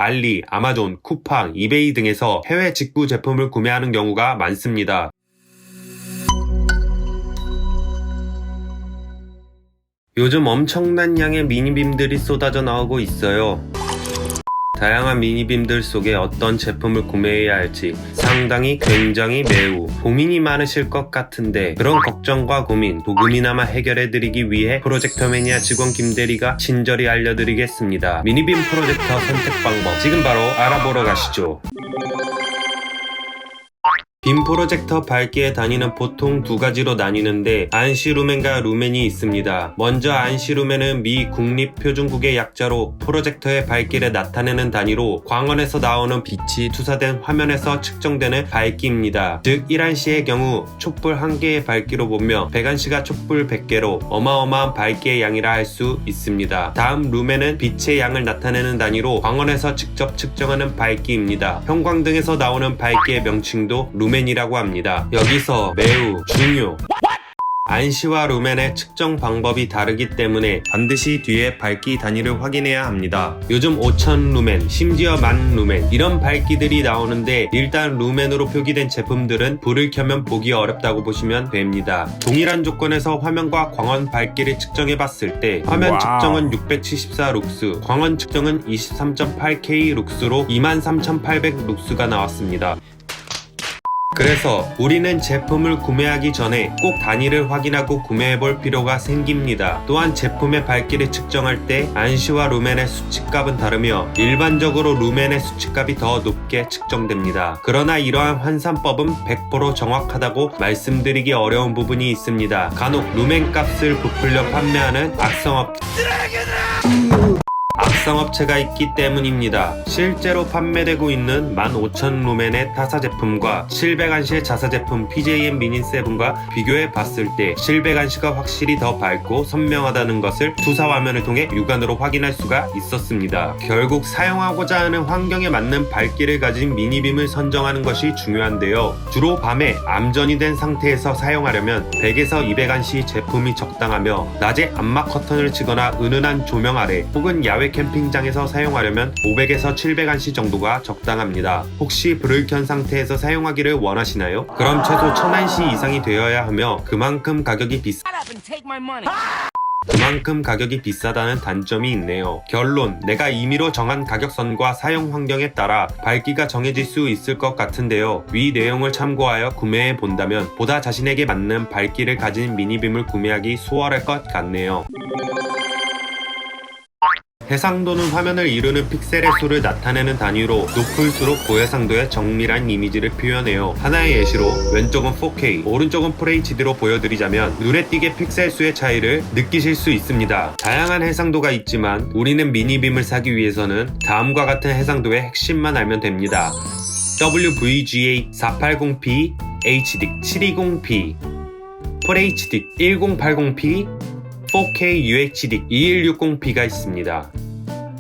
알리, 아마존, 쿠팡, 이베이 등에서 해외 직구 제품을 구매하는 경우가 많습니다. 요즘 엄청난 양의 미니빔들이 쏟아져 나오고 있어요. 다양한 미니빔들 속에 어떤 제품을 구매해야 할지 상당히 굉장히 매우 고민이 많으실 것 같은데, 그런 걱정과 고민 조금이나마 해결해드리기 위해 프로젝터 매니아 직원 김대리가 친절히 알려드리겠습니다. 미니빔 프로젝터 선택 방법 지금 바로 알아보러 가시죠. 빔 프로젝터 밝기의 단위는 보통 두 가지로 나뉘는데 안시 루멘과 루멘이 있습니다. 먼저 안시 루멘은 미 국립표준국의 약자로 프로젝터의 밝기를 나타내는 단위로 광원에서 나오는 빛이 투사된 화면에서 측정되는 밝기입니다. 즉 1안시의 경우 촛불 1개의 밝기로 보며 100안시가 촛불 100개로 어마어마한 밝기의 양이라 할 수 있습니다. 다음 루멘은 빛의 양을 나타내는 단위로 광원에서 직접 측정하는 밝기입니다. 형광등에서 나오는 밝기의 명칭도 루멘이라고 합니다. 여기서 매우 중요! 안시와 루멘의 측정 방법이 다르기 때문에 반드시 뒤에 밝기 단위를 확인해야 합니다. 요즘 5000 루멘, 심지어 10,000 루멘 이런 밝기들이 나오는데, 일단 루멘으로 표기된 제품들은 불을 켜면 보기 어렵다고 보시면 됩니다. 동일한 조건에서 화면과 광원 밝기를 측정해 봤을 때 화면 측정은 674 룩스, 광원 측정은 23.8K 룩스로 23,800 룩스가 나왔습니다. 그래서 우리는 제품을 구매하기 전에 꼭 단위를 확인하고 구매해볼 필요가 생깁니다. 또한 제품의 밝기를 측정할 때 안시와 루멘의 수치값은 다르며 일반적으로 루멘의 수치값이 더 높게 측정됩니다. 그러나 이러한 환산법은 100% 정확하다고 말씀드리기 어려운 부분이 있습니다. 간혹 루멘 값을 부풀려 판매하는 악성업체가 있기 때문입니다. 실제로 판매되고 있는 15,000 루멘의 타사 제품과 700안시의 자사 제품 PJM 미니7과 비교해 봤을 때 700안시가 확실히 더 밝고 선명하다는 것을 투사 화면을 통해 육안으로 확인할 수가 있었습니다. 결국 사용하고자 하는 환경에 맞는 밝기를 가진 미니빔을 선정하는 것이 중요한데요. 주로 밤에 암전이 된 상태에서 사용하려면 100에서 200안시 제품이 적당하며, 낮에 암막 커튼을 치거나 은은한 조명 아래 혹은 야외 캠핑장에서 사용하려면 500에서 700안시 정도가 적당합니다. 혹시 불을 켠 상태에서 사용하기를 원하시나요? 그럼 최소 1000안시 이상이 되어야 하며 그만큼 가격이 비싸다는 단점이 있네요. 결론, 내가 임의로 정한 가격선과 사용 환경에 따라 밝기가 정해질 수 있을 것 같은데요. 위 내용을 참고하여 구매해 본다면 보다 자신에게 맞는 밝기를 가진 미니빔을 구매하기 수월할 것 같네요. 해상도는 화면을 이루는 픽셀의 수를 나타내는 단위로 높을수록 고해상도의 정밀한 이미지를 표현해요. 하나의 예시로 왼쪽은 4K, 오른쪽은 FHD로 보여드리자면 눈에 띄게 픽셀 수의 차이를 느끼실 수 있습니다. 다양한 해상도가 있지만 우리는 미니빔을 사기 위해서는 다음과 같은 해상도의 핵심만 알면 됩니다. WVGA 480p, HD 720p, FHD 1080p, 4K UHD 2160p가 있습니다.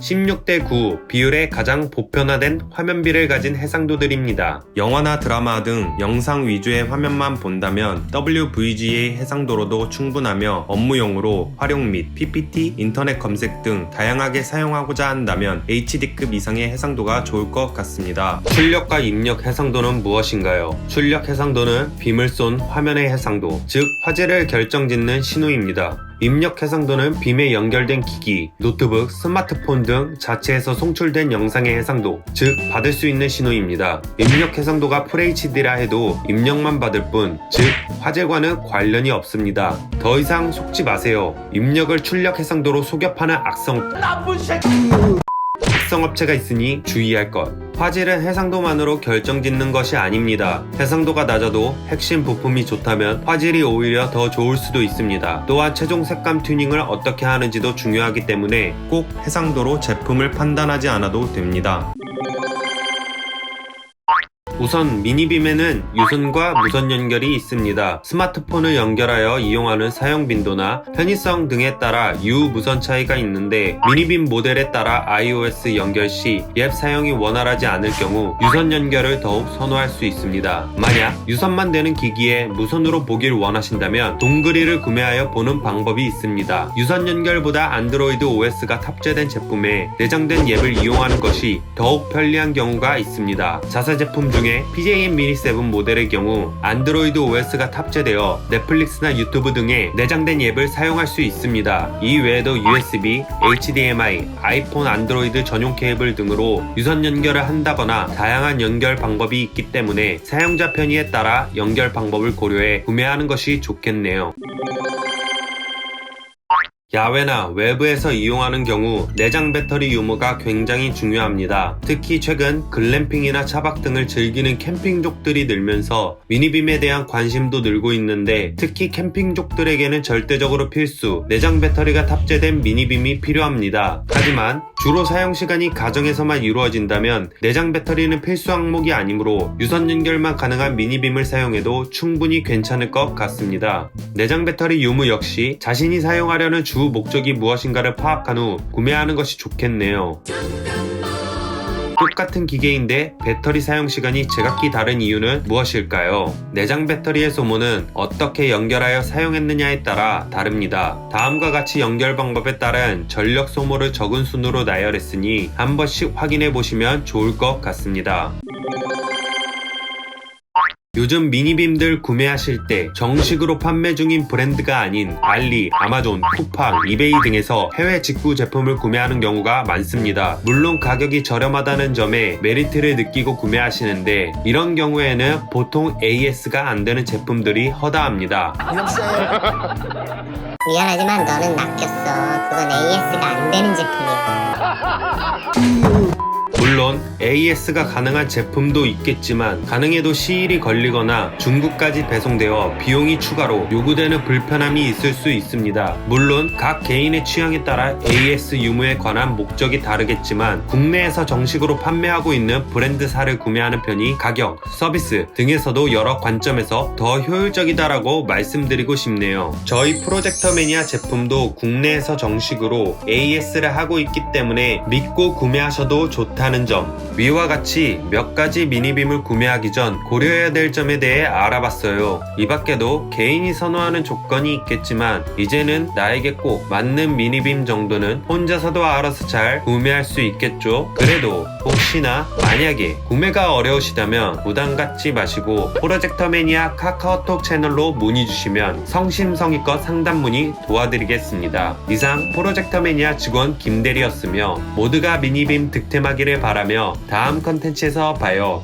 16:9 비율의 가장 보편화된 화면비를 가진 해상도들입니다. 영화나 드라마 등 영상 위주의 화면만 본다면 WVGA 해상도로도 충분하며, 업무용으로 활용 및 PPT, 인터넷 검색 등 다양하게 사용하고자 한다면 HD급 이상의 해상도가 좋을 것 같습니다. 출력과 입력 해상도는 무엇인가요? 출력 해상도는 빔을 쏜 화면의 해상도, 즉 화질을 결정짓는 신호입니다. 입력 해상도는 빔에 연결된 기기, 노트북, 스마트폰 등 자체에서 송출된 영상의 해상도, 즉 받을 수 있는 신호입니다. 입력 해상도가 FHD라 해도 입력만 받을 뿐, 즉 화질과는 관련이 없습니다. 더 이상 속지 마세요. 입력을 출력 해상도로 속여 파는 악성업체가 있으니 주의할 것. 화질은 해상도만으로 결정짓는 것이 아닙니다. 해상도가 낮아도 핵심 부품이 좋다면 화질이 오히려 더 좋을 수도 있습니다. 또한 최종 색감 튜닝을 어떻게 하는지도 중요하기 때문에 꼭 해상도로 제품을 판단하지 않아도 됩니다. 우선 미니빔에는 유선과 무선 연결이 있습니다. 스마트폰을 연결하여 이용하는 사용 빈도나 편의성 등에 따라 유무선 차이가 있는데 미니빔 모델에 따라 iOS 연결 시 앱 사용이 원활하지 않을 경우 유선 연결을 더욱 선호할 수 있습니다. 만약 유선만 되는 기기에 무선으로 보길 원하신다면 동그리를 구매하여 보는 방법이 있습니다. 유선 연결보다 안드로이드 OS가 탑재된 제품에 내장된 앱을 이용하는 것이 더욱 편리한 경우가 있습니다. 자사 제품 중에 PJM 미니 7 모델의 경우 안드로이드 OS가 탑재되어 넷플릭스나 유튜브 등의 내장된 앱을 사용할 수 있습니다. 이 외에도 USB, HDMI, 아이폰 안드로이드 전용 케이블 등으로 유선 연결을 한다거나 다양한 연결 방법이 있기 때문에 사용자 편의에 따라 연결 방법을 고려해 구매하는 것이 좋겠네요. 야외나 외부에서 이용하는 경우 내장 배터리 유무가 굉장히 중요합니다. 특히 최근 글램핑이나 차박 등을 즐기는 캠핑족들이 늘면서 미니빔에 대한 관심도 늘고 있는데 특히 캠핑족들에게는 절대적으로 필수 내장 배터리가 탑재된 미니빔이 필요합니다. 하지만 주로 사용시간이 가정에서만 이루어진다면 내장 배터리는 필수 항목이 아니므로 유선 연결만 가능한 미니빔을 사용해도 충분히 괜찮을 것 같습니다. 내장 배터리 유무 역시 자신이 사용하려는 주 목적이 무엇인가를 파악한 후 구매하는 것이 좋겠네요. 똑같은 기계인데 배터리 사용 시간이 제각기 다른 이유는 무엇일까요? 내장 배터리의 소모는 어떻게 연결하여 사용했느냐에 따라 다릅니다. 다음과 같이 연결 방법에 따른 전력 소모를 적은 순으로 나열했으니 한 번씩 확인해 보시면 좋을 것 같습니다. 요즘 미니빔들 구매하실 때 정식으로 판매 중인 브랜드가 아닌 알리, 아마존, 쿠팡, 이베이 등에서 해외 직구 제품을 구매하는 경우가 많습니다. 물론 가격이 저렴하다는 점에 메리트를 느끼고 구매하시는데 이런 경우에는 보통 AS가 안 되는 제품들이 허다합니다. 미안하지만 너는 낚였어. 그건 AS가 안 되는 제품이야. 물론 AS가 가능한 제품도 있겠지만 가능해도 시일이 걸리거나 중국까지 배송되어 비용이 추가로 요구되는 불편함이 있을 수 있습니다. 물론 각 개인의 취향에 따라 AS 유무에 관한 목적이 다르겠지만 국내에서 정식으로 판매하고 있는 브랜드사를 구매하는 편이 가격, 서비스 등에서도 여러 관점에서 더 효율적이다라고 말씀드리고 싶네요. 저희 프로젝터 매니아 제품도 국내에서 정식으로 AS를 하고 있기 때문에 믿고 구매하셔도 좋다는 점, 위와 같이 몇 가지 미니빔을 구매하기 전 고려해야 될 점에 대해 알아봤어요. 이 밖에도 개인이 선호하는 조건이 있겠지만 이제는 나에게 꼭 맞는 미니빔 정도는 혼자서도 알아서 잘 구매할 수 있겠죠. 그래도 혹시나 만약에 구매가 어려우시다면 부담 갖지 마시고 프로젝터 매니아 카카오톡 채널로 문의 주시면 성심성의껏 상담 문의 도와드리겠습니다. 이상 프로젝터 매니아 직원 김대리였으며 모두가 미니빔 득템하기를 바라며 다음 컨텐츠에서 봐요.